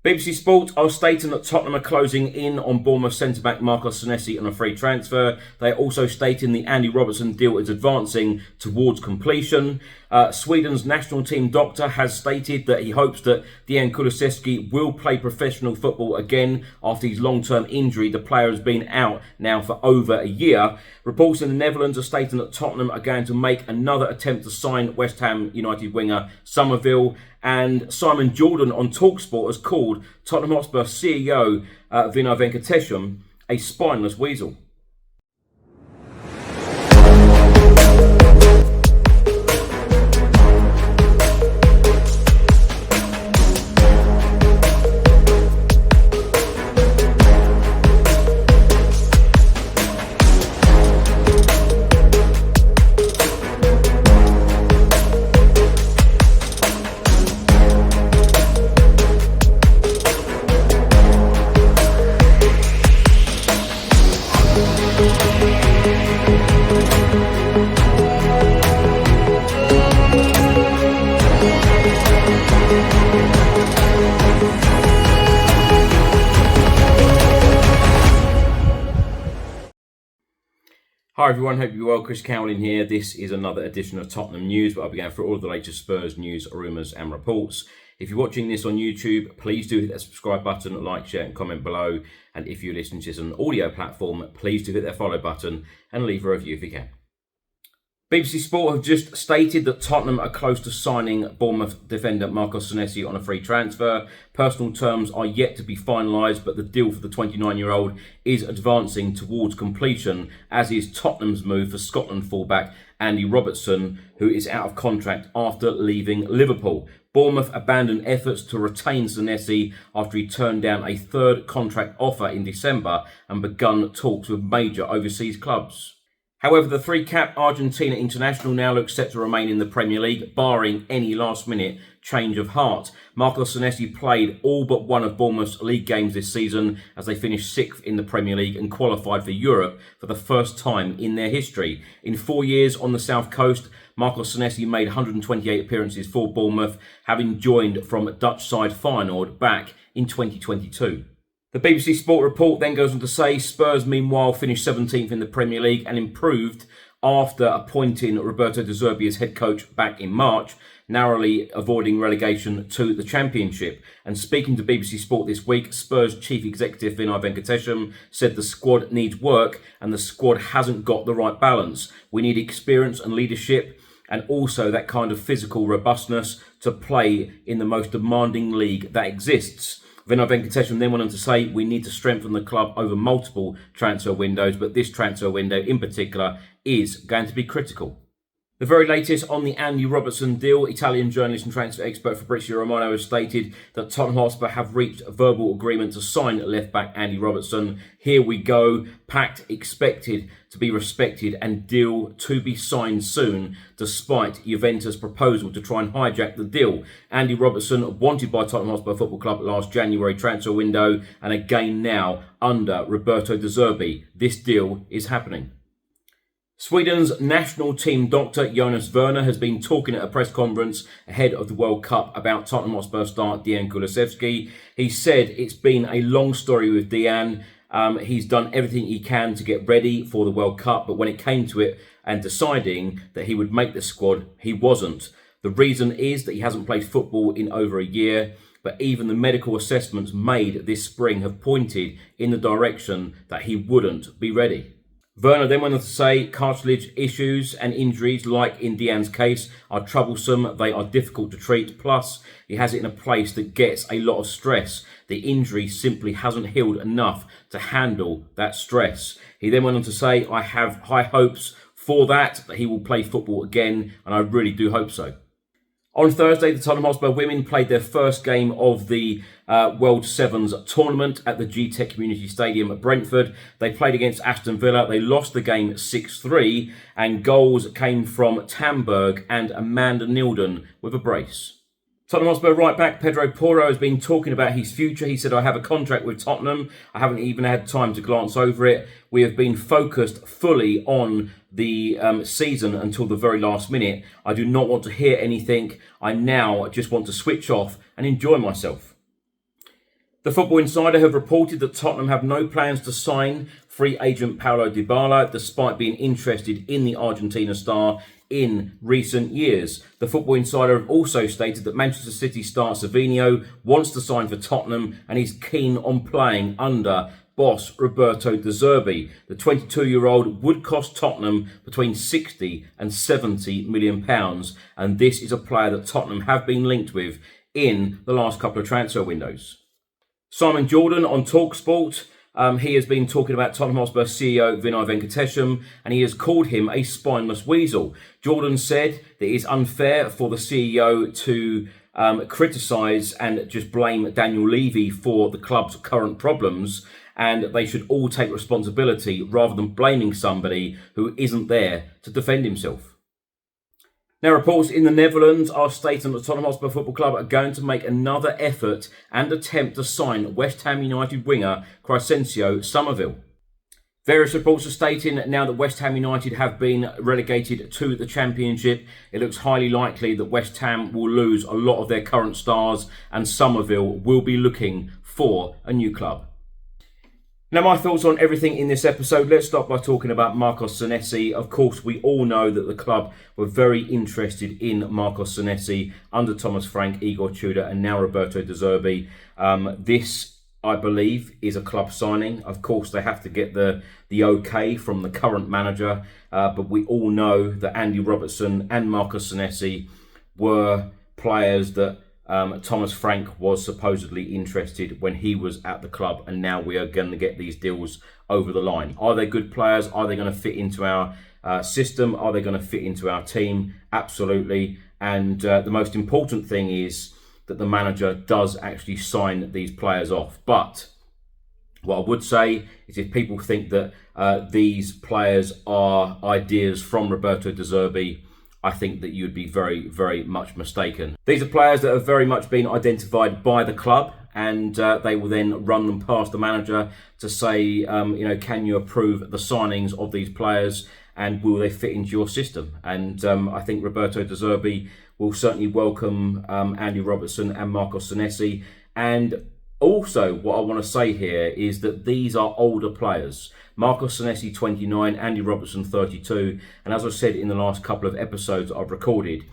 BBC Sport are stating that Tottenham are closing in on Bournemouth centre-back Marcos Senesi on a free transfer. They are also stating the Andy Robertson deal is advancing towards completion. Sweden's national team doctor has stated that he hopes that Dejan Kulusevski will play professional football again after his long-term injury. The player has been out now for over a year. Reports in the Netherlands are stating that Tottenham are going to make another attempt to sign West Ham United winger Summerville. And Simon Jordan on TalkSport has called Tottenham Hotspur CEO Venkatesham a spineless weasel. Hi everyone, hope you're well. Chris Cowlin here. This is another edition of Tottenham News, where I'll be going through all of the latest Spurs news, rumours and reports. If you're watching this on YouTube, please do hit that subscribe button, like, share and comment below. And if you're listening to this on an audio platform, please do hit that follow button and leave a review if you can. BBC Sport have just stated that Tottenham are close to signing Bournemouth defender Marcos Senesi on a free transfer. Personal terms are yet to be finalised, but the deal for the 29-year-old is advancing towards completion, as is Tottenham's move for Scotland fullback Andy Robertson, who is out of contract after leaving Liverpool. Bournemouth abandoned efforts to retain Senesi after he turned down a third contract offer in December and begun talks with major overseas clubs. However, the three-cap Argentina international now looks set to remain in the Premier League, barring any last-minute change of heart. Marcos Senesi played all but one of Bournemouth's league games this season as they finished 6th in the Premier League and qualified for Europe for the first time in their history. In 4 years on the South Coast, Marcos Senesi made 128 appearances for Bournemouth, having joined from Dutch side Feyenoord back in 2022. The BBC Sport report then goes on to say Spurs meanwhile finished 17th in the Premier League and improved after appointing Roberto De Zerbi as head coach back in March, narrowly avoiding relegation to the Championship. And speaking to BBC Sport this week, Spurs chief executive Venkatesham said the squad needs work and the squad hasn't got the right balance. We need experience and leadership and also that kind of physical robustness to play in the most demanding league that exists. Venkatesham then went on to say we need to strengthen the club over multiple transfer windows, but this transfer window in particular is going to be critical. The very latest on the Andy Robertson deal, Italian journalist and transfer expert Fabrizio Romano has stated that Tottenham Hotspur have reached a verbal agreement to sign left-back Andy Robertson. Here we go, pact expected to be respected and deal to be signed soon, despite Juventus' proposal to try and hijack the deal. Andy Robertson wanted by Tottenham Hotspur Football Club last January transfer window and again now under Roberto De Zerbi. This deal is happening. Sweden's national team doctor Jonas Werner has been talking at a press conference ahead of the World Cup about Tottenham Hotspur star Dejan Kulusevski. He said it's been a long story with Dejan. He's done everything he can to get ready for the World Cup, but when it came to it and deciding that he would make the squad, he wasn't. The reason is that he hasn't played football in over a year, but even the medical assessments made this spring have pointed in the direction that he wouldn't be ready. Werner then went on to say cartilage issues and injuries, like in Dejan's case, are troublesome. They are difficult to treat. Plus, he has it in a place that gets a lot of stress. The injury simply hasn't healed enough to handle that stress. He then went on to say, I have high hopes for that he will play football again, and I really do hope so. On Thursday, the Tottenham Hotspur women played their first game of the World Sevens tournament at the G-Tech Community Stadium at Brentford. They played against Aston Villa. They lost the game 6-3, and goals came from Tamberg and Amanda Nilden with a brace. Tottenham Hotspur right back Pedro Porro has been talking about his future. He said, I have a contract with Tottenham. I haven't even had time to glance over it. We have been focused fully on the season until the very last minute. I do not want to hear anything. I now just want to switch off and enjoy myself. The Football Insider have reported that Tottenham have no plans to sign free agent Paulo Dybala, despite being interested in the Argentina star in recent years. The Football Insider have also stated that Manchester City star Savinho wants to sign for Tottenham and is keen on playing under boss Roberto De Zerbi. The 22-year-old would cost Tottenham between 60 and 70 million pounds, and this is a player that Tottenham have been linked with in the last couple of transfer windows. Simon Jordan on TalkSport, he has been talking about Tottenham Hotspur CEO Vinay Venkatesham, and he has called him a spineless weasel. Jordan said that it is unfair for the CEO to criticise and just blame Daniel Levy for the club's current problems, and they should all take responsibility rather than blaming somebody who isn't there to defend himself. Now, reports in the Netherlands are stating that Tottenham Hotspur Football Club are going to make another effort and attempt to sign West Ham United winger Crescencio Summerville. Various reports are stating that now that West Ham United have been relegated to the Championship, it looks highly likely that West Ham will lose a lot of their current stars and Summerville will be looking for a new club. Now, my thoughts on everything in this episode. Let's start by talking about Marcos Senesi. Of course, we all know that the club were very interested in Marcos Senesi under Thomas Frank, Igor Tudor and now Roberto De Zerbi. This, I believe, is a club signing. Of course, they have to get the okay from the current manager. But we all know that Andy Robertson and Marcos Senesi were players that Thomas Frank was supposedly interested when he was at the club, and now we are going to get these deals over the line. Are they good players? Are they going to fit into our system? Are they going to fit into our team? Absolutely. And the most important thing is that the manager does actually sign these players off. But what I would say is if people think that these players are ideas from Roberto De Zerbi, I think that you'd be very, very much mistaken. These are players that have very much been identified by the club, and they will then run them past the manager to say, can you approve the signings of these players and will they fit into your system? And I think Roberto De Zerbi will certainly welcome Andy Robertson and Marcos Senesi. And also, what I want to say here is that these are older players. Marcos Senesi, 29, Andy Robertson, 32. And as I said in the last couple of episodes I've recorded,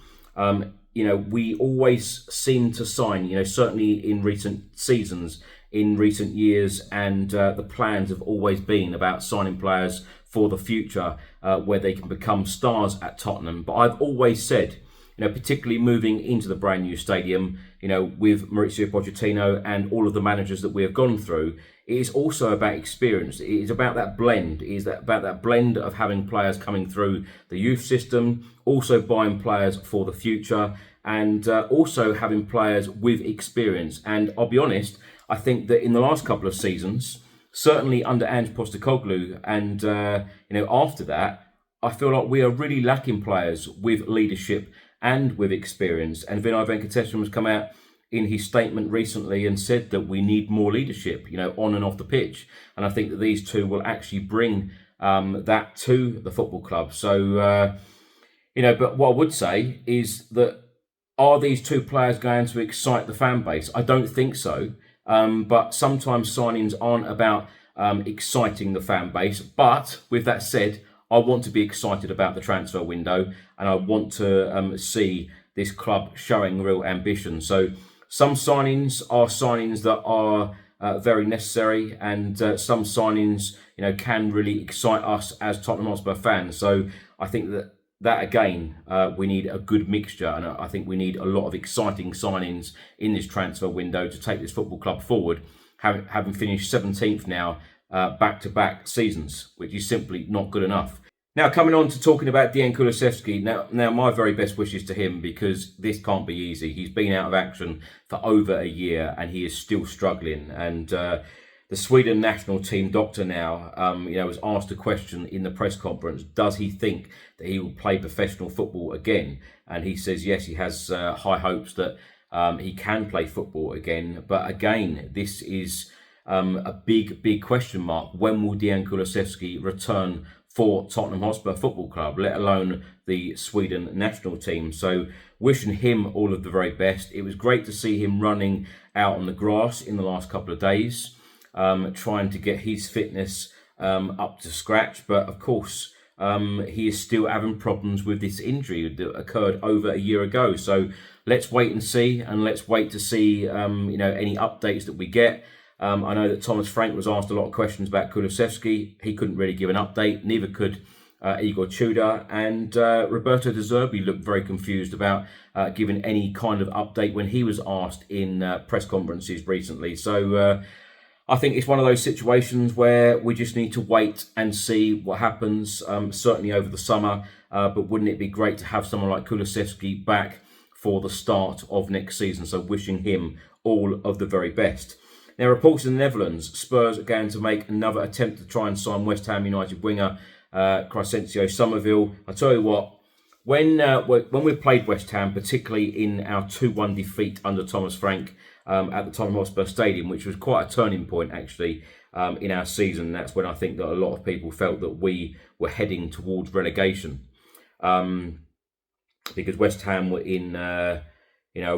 we always seem to sign, certainly in recent seasons, in recent years, and the plans have always been about signing players for the future where they can become stars at Tottenham. But I've always said, particularly moving into the brand new stadium, with Mauricio Pochettino and all of the managers that we have gone through, it is also about experience. It is about that blend. It is about that blend of having players coming through the youth system, also buying players for the future, and also having players with experience. And I'll be honest, I think that in the last couple of seasons, certainly under Ange Postecoglou, and after that, I feel like we are really lacking players with leadership and with experience. And Vinay Venkatesham has come out in his statement recently and said that we need more leadership, on and off the pitch. And I think that these two will actually bring that to the football club. So, but what I would say is that are these two players going to excite the fan base? I don't think so. But sometimes signings aren't about exciting the fan base. But with that said, I want to be excited about the transfer window, and I want to see this club showing real ambition. So some signings are signings that are very necessary, and some signings, can really excite us as Tottenham Hotspur fans. So I think that again, we need a good mixture, and I think we need a lot of exciting signings in this transfer window to take this football club forward, having finished 17th now, back-to-back seasons, which is simply not good enough. Now, coming on to talking about Dejan Kulusevski, now my very best wishes to him, because this can't be easy. He's been out of action for over a year and he is still struggling. And the Sweden national team doctor now, was asked a question in the press conference, does he think that he will play professional football again? And he says, yes, he has high hopes that he can play football again. But again, this is a big question mark. When will Dejan Kulusevski return for Tottenham Hotspur Football Club, let alone the Sweden national team. So wishing him all of the very best. It was great to see him running out on the grass in the last couple of days, trying to get his fitness up to scratch. But of course, he is still having problems with this injury that occurred over a year ago. So let's wait and see, and let's wait to see any updates that we get. I know that Thomas Frank was asked a lot of questions about Kulusevski. He couldn't really give an update. Neither could Igor Tudor, and Roberto De Zerbi looked very confused about giving any kind of update when he was asked in press conferences recently. So I think it's one of those situations where we just need to wait and see what happens, certainly over the summer. But wouldn't it be great to have someone like Kulusevski back for the start of next season? So wishing him all of the very best. Now, reports in the Netherlands, Spurs are going to make another attempt to try and sign West Ham United winger Crescencio Summerville. I tell you what, when we played West Ham, particularly in our 2-1 defeat under Thomas Frank at the Tottenham Hotspur Stadium, which was quite a turning point actually in our season. That's when I think that a lot of people felt that we were heading towards relegation, because West Ham were in a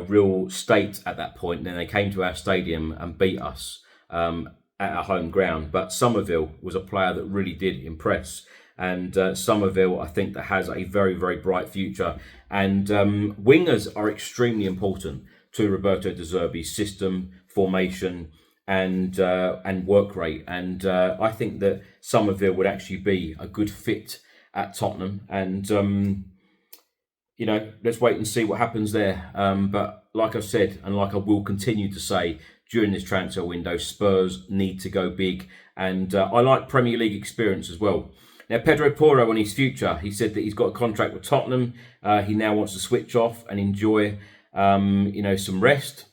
real state at that point. And then they came to our stadium and beat us at our home ground. But Summerville was a player that really did impress. And Summerville, I think, that has a very, very bright future. And wingers are extremely important to Roberto De Zerbi's system, formation, and work rate. And I think that Summerville would actually be a good fit at Tottenham. And let's wait and see what happens there. But like I've said, and like I will continue to say during this transfer window, Spurs need to go big. And I like Premier League experience as well. Now, Pedro Porro on his future, he said that he's got a contract with Tottenham. He now wants to switch off and enjoy, some rest.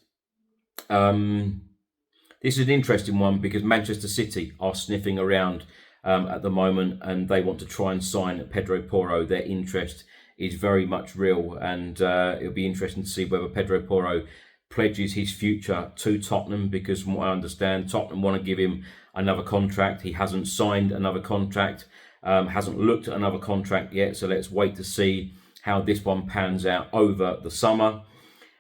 This is an interesting one because Manchester City are sniffing around at the moment, and they want to try and sign Pedro Porro. Their interest is very much real, and it'll be interesting to see whether Pedro Porro pledges his future to Tottenham, because from what I understand, Tottenham want to give him another contract. He hasn't signed another contract, hasn't looked at another contract yet, so let's wait to see how this one pans out over the summer.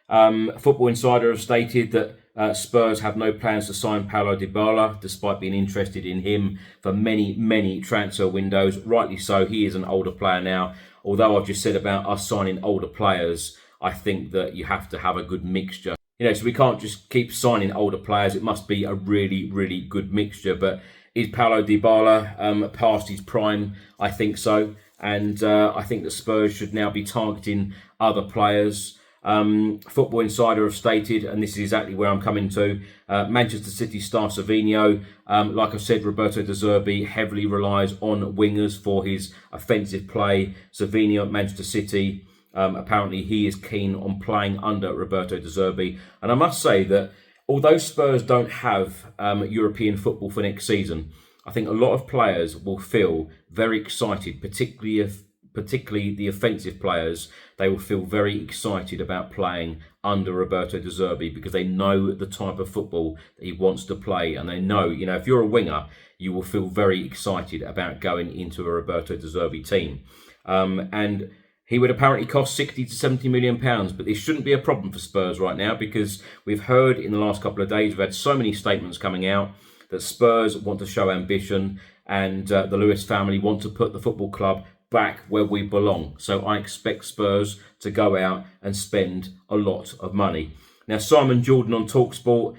Football Insider have stated that Spurs have no plans to sign Paulo Dybala, despite being interested in him for many, many transfer windows. Rightly so, he is an older player now. Although I've just said about us signing older players, I think that you have to have a good mixture. So we can't just keep signing older players. It must be a really, really good mixture. But is Paulo Dybala past his prime? I think so. And I think the Spurs should now be targeting other players. Football Insider have stated, and this is exactly where I'm coming to, Manchester City star Savinho, like I said, Roberto De Zerbi heavily relies on wingers for his offensive play. Savinho at Manchester City, apparently he is keen on playing under Roberto De Zerbi. And I must say that although Spurs don't have European football for next season, I think a lot of players will feel very excited, particularly the offensive players. They will feel very excited about playing under Roberto De Zerbi because they know the type of football that he wants to play. And they know, if you're a winger, you will feel very excited about going into a Roberto De Zerbi team. And he would apparently cost 60 to 70 million pounds, but this shouldn't be a problem for Spurs right now, because we've heard in the last couple of days, we've had so many statements coming out that Spurs want to show ambition, and the Lewis family want to put the football club back where we belong. So I expect Spurs to go out and spend a lot of money. Now, Simon Jordan on TalkSport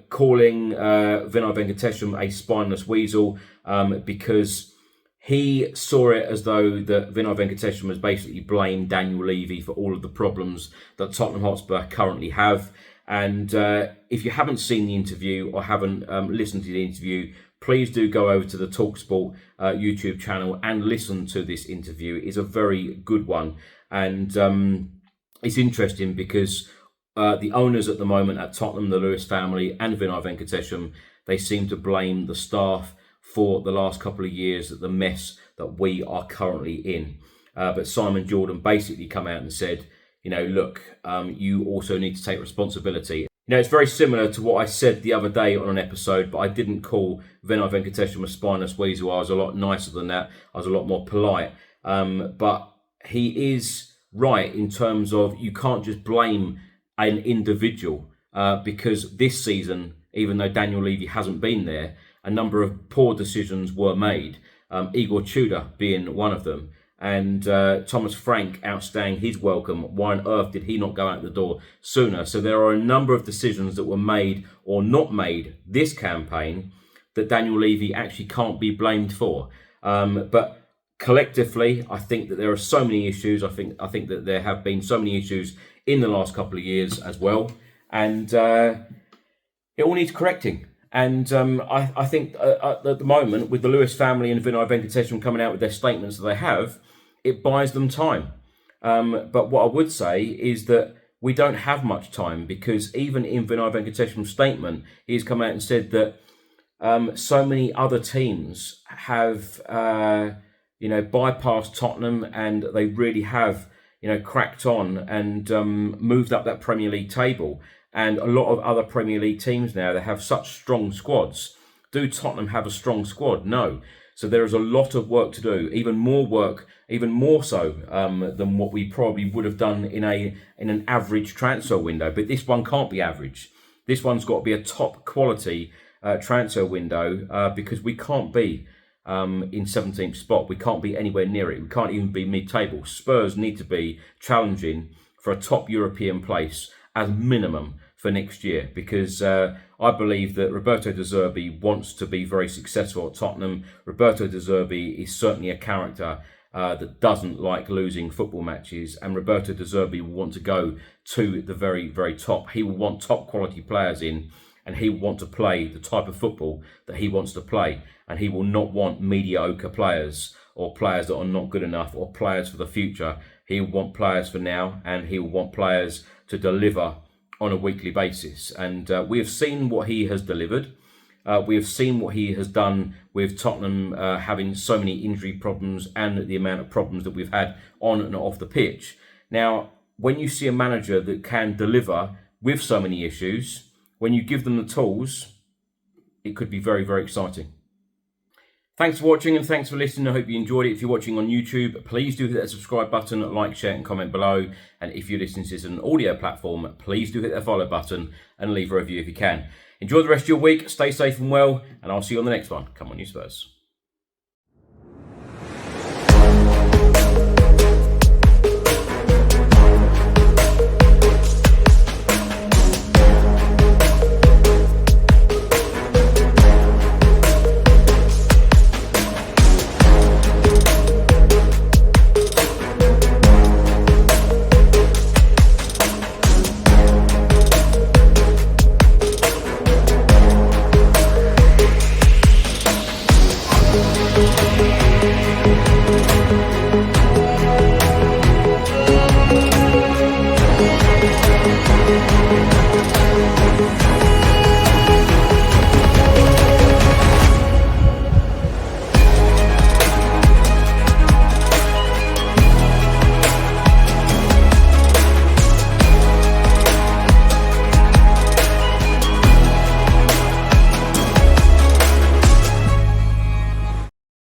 calling Venkatesham a spineless weasel because he saw it as though that Venkatesham has basically blamed Daniel Levy for all of the problems that Tottenham Hotspur currently have. And if you haven't seen the interview or haven't listened to the interview, please do go over to the TalkSport YouTube channel and listen to this interview. It's a very good one. And it's interesting because the owners at the moment at Tottenham, the Lewis family and Venkatesham, they seem to blame the staff for the last couple of years, that the mess that we are currently in. But Simon Jordan basically come out and said, look, you also need to take responsibility. It's very similar to what I said the other day on an episode, but I didn't call Venkatesham a spineless weasel. I was a lot nicer than that. I was a lot more polite. But he is right in terms of you can't just blame an individual because this season, even though Daniel Levy hasn't been there, a number of poor decisions were made. Igor Tudor being one of them. And Thomas Frank outstaying his welcome. Why on earth did he not go out the door sooner? So there are a number of decisions that were made or not made this campaign that Daniel Levy actually can't be blamed for. But collectively, I think that there are so many issues. I think that there have been so many issues in the last couple of years as well. And it all needs correcting. And I think at the moment, with the Lewis family and Vinay Venkatesham coming out with their statements that they have, it buys them time. But what I would say is that we don't have much time, because even in Vinay Venkatesham's statement, he's come out and said that so many other teams have, bypassed Tottenham, and they really have, cracked on and moved up that Premier League table. And a lot of other Premier League teams now, they have such strong squads. Do Tottenham have a strong squad? No. So there is a lot of work to do, even more so than what we probably would have done in an average transfer window. But this one can't be average. This one's got to be a top quality transfer window because we can't be in 17th spot. We can't be anywhere near it. We can't even be mid-table. Spurs need to be challenging for a top European place as minimum for next year, because I believe that Roberto De Zerbi wants to be very successful at Tottenham. Roberto De Zerbi is certainly a character that doesn't like losing football matches, and Roberto De Zerbi will want to go to the very, very top. He will want top quality players in, and he will want to play the type of football that he wants to play, and he will not want mediocre players or players that are not good enough or players for the future. He will want players for now, and he will want players to deliver on a weekly basis. And we have seen what he has delivered. We have seen what he has done with Tottenham having so many injury problems and the amount of problems that we've had on and off the pitch. Now, when you see a manager that can deliver with so many issues, when you give them the tools, it could be very, very exciting. Thanks for watching and thanks for listening. I hope you enjoyed it. If you're watching on YouTube, please do hit that subscribe button, like, share and comment below. And if you're listening to this on an audio platform, please do hit that follow button and leave a review if you can. Enjoy the rest of your week, stay safe and well, and I'll see you on the next one. Come on, you Spurs.